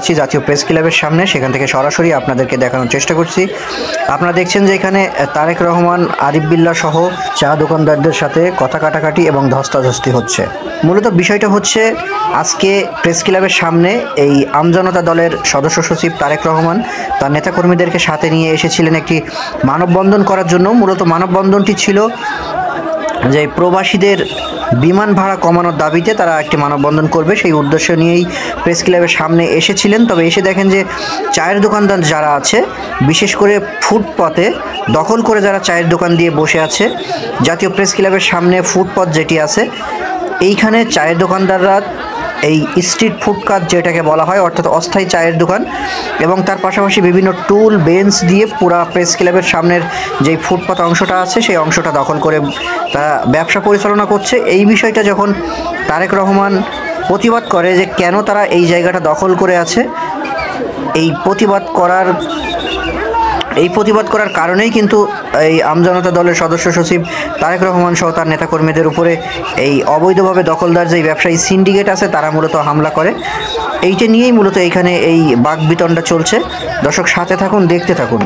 আছি জাতীয় প্রেস ক্লাবের সামনে, সেখান থেকে সরাসরি আপনাদেরকে দেখানোর চেষ্টা করছি। আপনারা দেখছেন যে এখানে তারেক রহমান, আরিফ বিল্লাহ সহ চা দোকানদারদের সাথে কথা কাটাকাটি এবং ধস্তাধস্তি হচ্ছে। মূলত বিষয়টা হচ্ছে, আজকে প্রেস ক্লাবের সামনে এই আমজনতা দলের সদস্য সচিব তারেক রহমান তার নেতাকর্মীদেরকে সাথে নিয়ে এসেছিলেন একটি মানববন্ধন করার জন্য। মূলত মানববন্ধনটি ছিল যে প্রবাসীদের বিমান ভাড়া কমানোর দাবিতে তারা একটি মানববন্ধন করবে, সেই উদ্দেশ্য নিয়েই প্রেস ক্লাবের সামনে এসেছিলেন। তবে এসে দেখেন যে চায়ের দোকানদার যারা আছে, বিশেষ করে ফুটপথে দখল করে যারা চায়ের দোকান দিয়ে বসে আছে, জাতীয় প্রেস ক্লাবের সামনে ফুটপথ যেটি আছে এইখানে চায়ের দোকানদাররা এই স্ট্রিট ফুডকার্ট যেটাকে বলা হয়, অর্থাৎ অস্থায়ী চায়ের দোকান, এবং তার পাশাপাশি বিভিন্ন টুল বেঞ্চ দিয়ে পুরা প্রেস ক্লাবের সামনের যেই ফুটপাথ অংশটা আছে সেই অংশটা দখল করে তারা ব্যবসা পরিচালনা করছে। এই বিষয়টা যখন তারেক রহমান প্রতিবাদ করে যে কেন তারা এই জায়গাটা দখল করে আছে, এই প্রতিবাদ করার কারণেই কিন্তু এই আমজনতা দলের সদস্য সচিব তারেক রহমান সহ তার নেতাকর্মীদের উপরে এই অবৈধভাবে দখলদার যেই ব্যবসায়ী সিন্ডিকেট আছে তারা মূলত হামলা করে। এইটা নিয়েই মূলত এইখানে এই বাকবিতণ্ডা চলছে। দর্শক সাথে থাকুন, দেখতে থাকুন।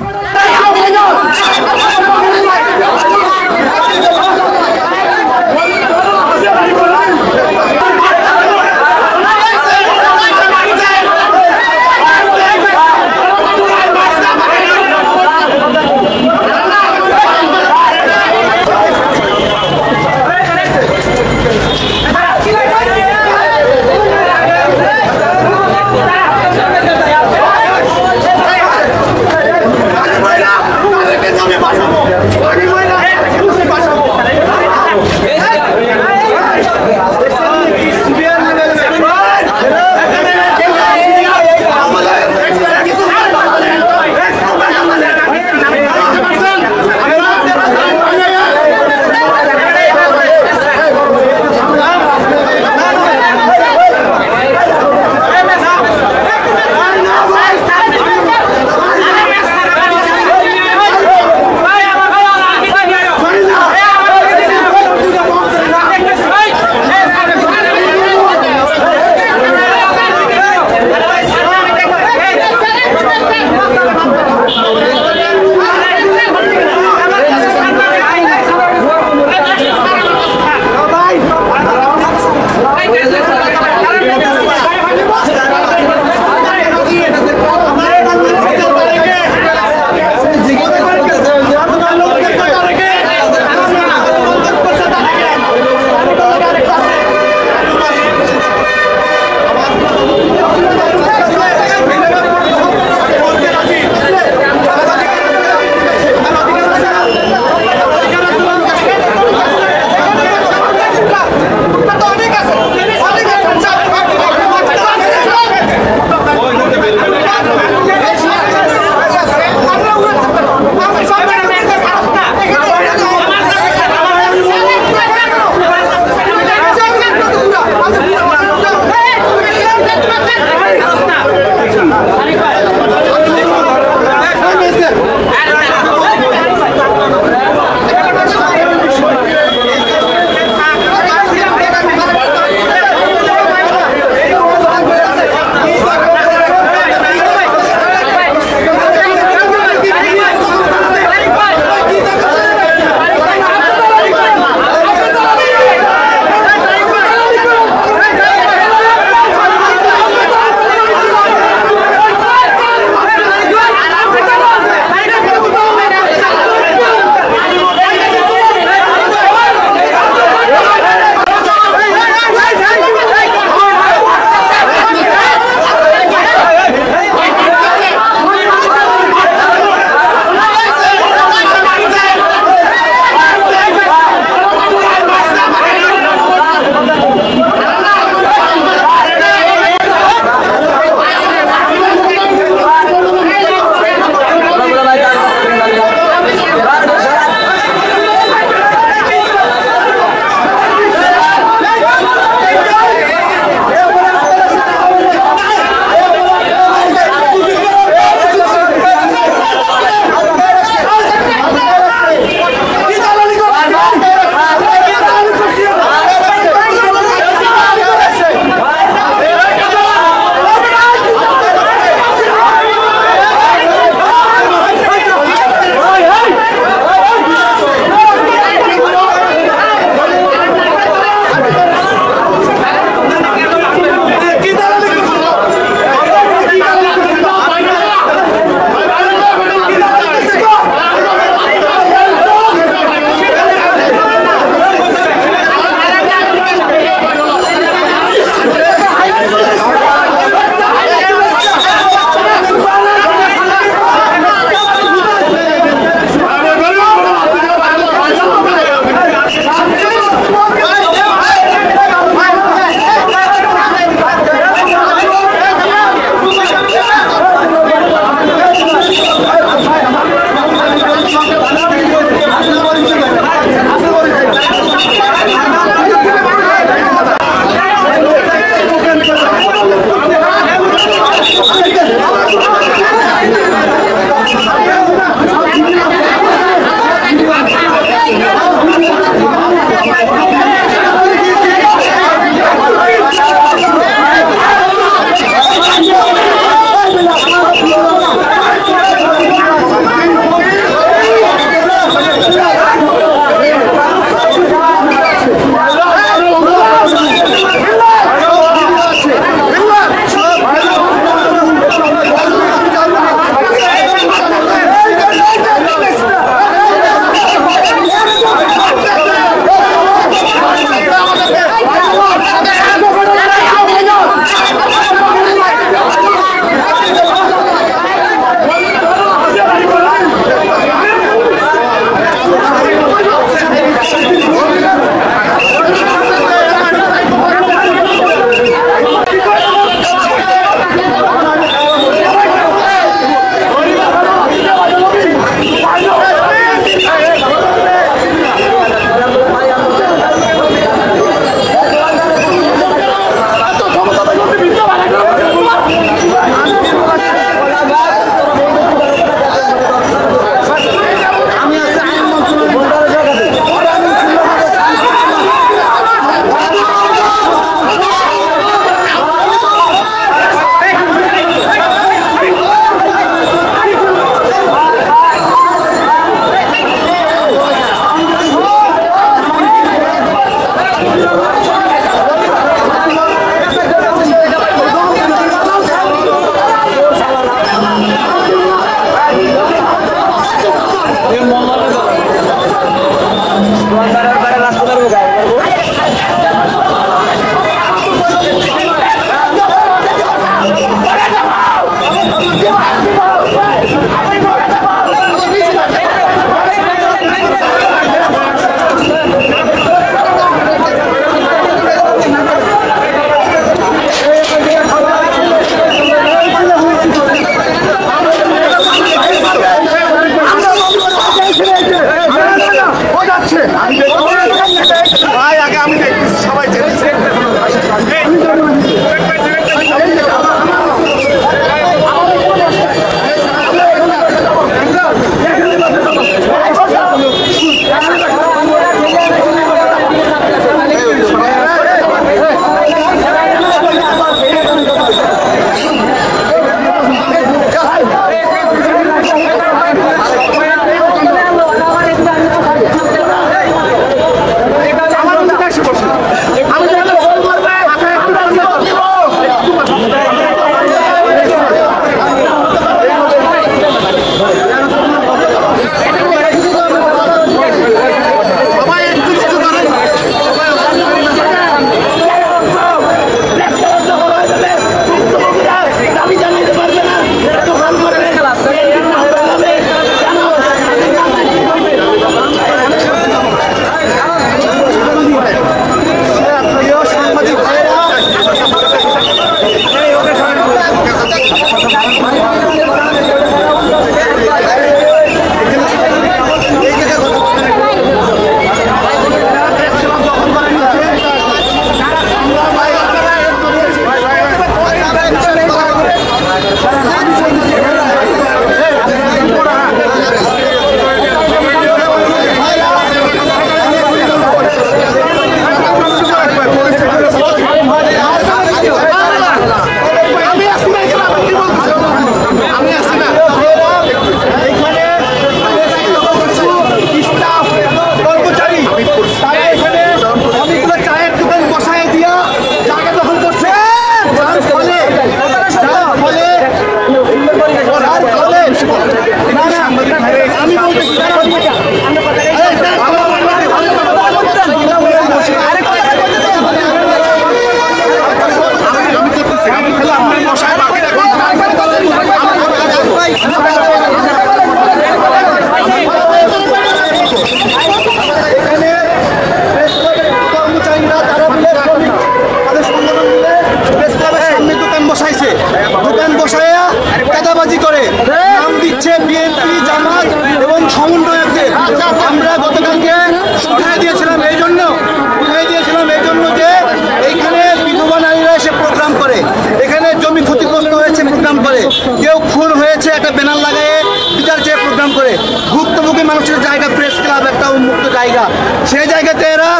সেই জায়গাতে এরা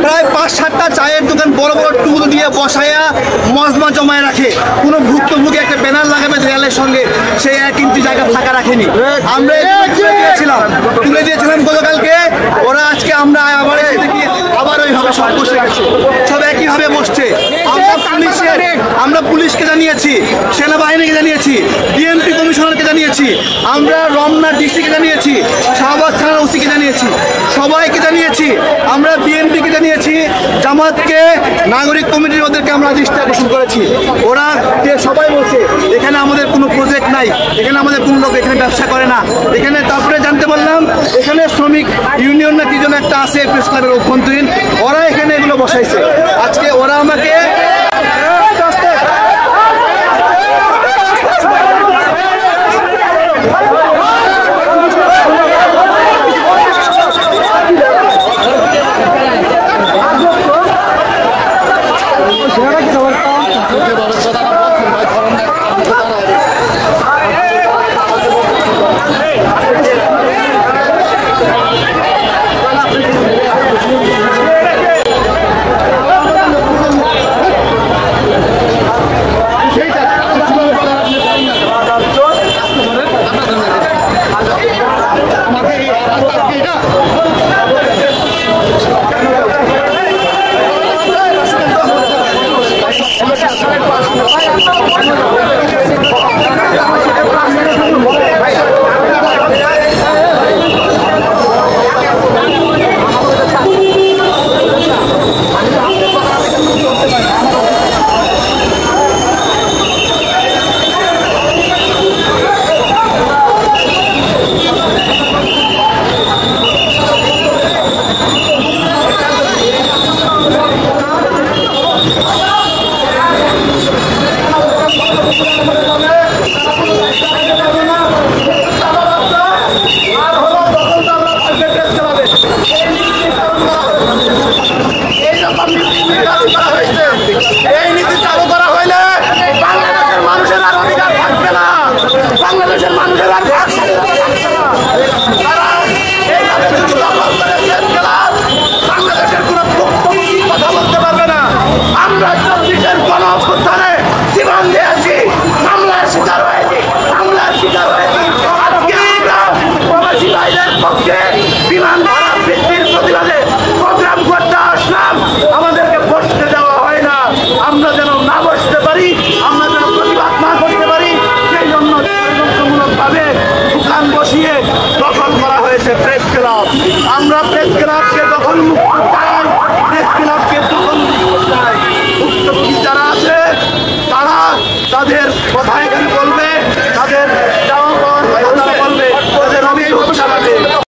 প্রায় ৫-৭টা চায়ের দোকান বড় বড় টুল দিয়ে বসায়া মজমা জমায় রাখে। কোনো ভুক্তভোগী একটা ব্যানার লাগাবে দেয়ালের সঙ্গে, সেই ১ ইঞ্চি জায়গা ফাঁকা রাখেনি। আমরা তুলে দিয়েছিলাম গতকালকে, ওরা আজকে আমরা আবার ওইভাবে সব বসে গেছে, সব একইভাবে বসছে। আমরা পুলিশকে জানিয়েছি, সেনাবাহিনীকে জানিয়েছি, ডিএমপি কমিশনারকে জানিয়েছি, আমরা রমনা ডিসিকে জানিয়েছি, শাহবাগ থানার ওসিকে জানিয়েছি, সবাইকে জানিয়েছি। আমরা বিএনপিকে জানিয়েছি, জামাতকে, নাগরিক কমিটির ওদেরকে আমরা দৃষ্টি আকর্ষণ করেছি। ওরা সবাই বলছে এখানে আমাদের কোনো প্রজেক্ট নাই, এখানে আমাদের কোনো লোক এখানে ব্যবসা করে না এখানে। তারপরে জানতে পারলাম এখানে শ্রমিক ইউনিয়ন না কি যেন একটা আছে প্রেস ক্লাবের অভ্যন্তরীণ, ওরা এখানে এগুলো বসাইছে। আজকে ওরা আমাকে তখন তো আমরা থাকবে প্রেস ক্লাবে। এই নীতি চালু করা হইলে বাংলাদেশের মানুষের আর অধিকার থাকবে না, বাংলাদেশের মানুষের আর ভাগ স্বাধীনতা থাকবে না। তারা এইভাবে যদি দখল করে প্রেস ক্লাব, বাংলাদেশের কোনো ভুক্তভোগী কথা বলতে পারবে না। আমরা 24-এর গণ-অভ্যুত্থানে জীবন দিয়েছি, হামলার শিকার হয়েছি, আজকে আমরা প্রবাসী ভাইদের পক্ষে বিমান ভাড়া বৃদ্ধির প্রতিবাদে প্রোগ্রাম করতে আসলাম। আমাদেরকে বসতে দেওয়া হয় না, আমরা যেন না বসতে পারি, আমরা যেন প্রতিবাদ না করতে পারি, সেই জন্য ষড়যন্ত্রমূলকভাবে দোকান বসিয়ে দখল করা হয়েছে প্রেস ক্লাব। আমরা প্রেস ক্লাবকে দখল মুক্ত